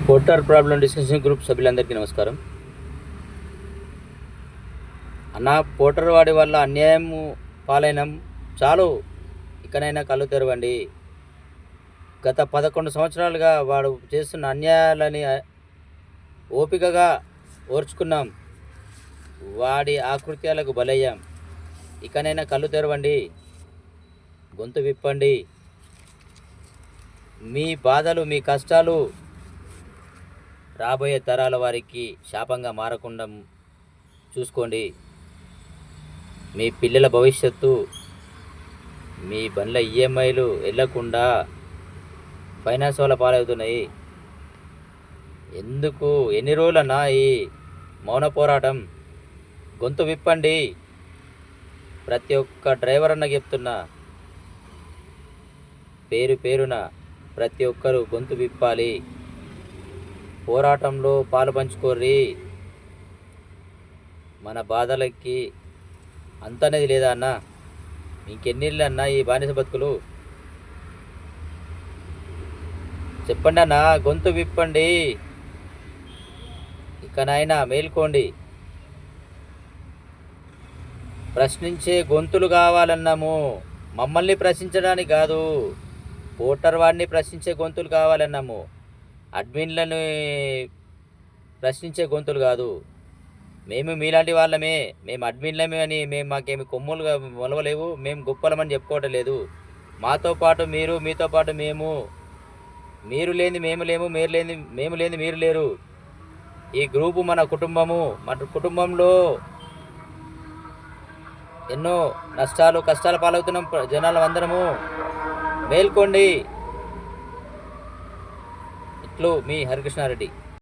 Porter problem discussion group సభ్యులందరికీ నమస్కారం. అన్న, పోర్టర్ వాడి వల్ల అన్యాయం పాలైనం చాలు, ఇకనైనా కళ్ళు తెరవండి. గత 11 సంవత్సరాలుగా వాడు చేస్తున్న అన్యాయాలని ఓపికగా ఓర్చుకున్నాం. వాడి ఆకృత్యాలకు బలయ్యాం. ఇకనైనా కళ్ళు తెరవండి, గొంతు విప్పండి. మీ బాధలు, మీ కష్టాలు రాబోయే తరాల వారికి శాపంగా మారకుండా చూసుకోండి. మీ పిల్లల భవిష్యత్తు, మీ బండ్ల ఈఎంఐలు వెళ్ళకుండా ఫైనాన్స్ వల్ల పాలవుతున్నాయి. ఎందుకు, ఎన్ని రోజులన్నా ఈ మౌన పోరాటం? గొంతు విప్పండి. ప్రతి ఒక్క డ్రైవర్ అన్న చెప్తున్నా, పేరు పేరున ప్రతి ఒక్కరూ గొంతు విప్పాలి. పోరాటంలో పాలు పంచుకోర్రి. మన బాధలకి అంతనేది లేదా అన్న? ఇంకెన్నిళ్ళు అన్న ఈ బానిస బతుకులు? చెప్పండి అన్న, గొంతు విప్పండి. ఇకనైనా మేల్కోండి. ప్రశ్నించే గొంతులు కావాలన్నాము, మమ్మల్ని ప్రశ్నించడానికి కాదు. పోర్టర్ వాడిని ప్రశ్నించే గొంతులు కావాలన్నాము, అడ్మిన్లను ప్రశ్నించే గొంతులు కాదు. మేము మీలాంటి వాళ్ళమే, మేము అడ్మిన్లమే అని మాకేమి కొమ్ములుగా మొలవలేవు. మేము గొప్పలమని చెప్పుకోవటం లేదు. మాతో పాటు మీరు, మీతో పాటు మేము. మీరు లేని మేము లేము, మీరు లేని మేము లేని మీరు లేరు. ఈ గ్రూపు మన కుటుంబము. మన కుటుంబంలో ఎన్నో నష్టాలు, కష్టాల పాలవుతున్నాం జనాలు అందరము. మేల్కోండి. ఇట్లు మీ హరికృష్ణారెడ్డి.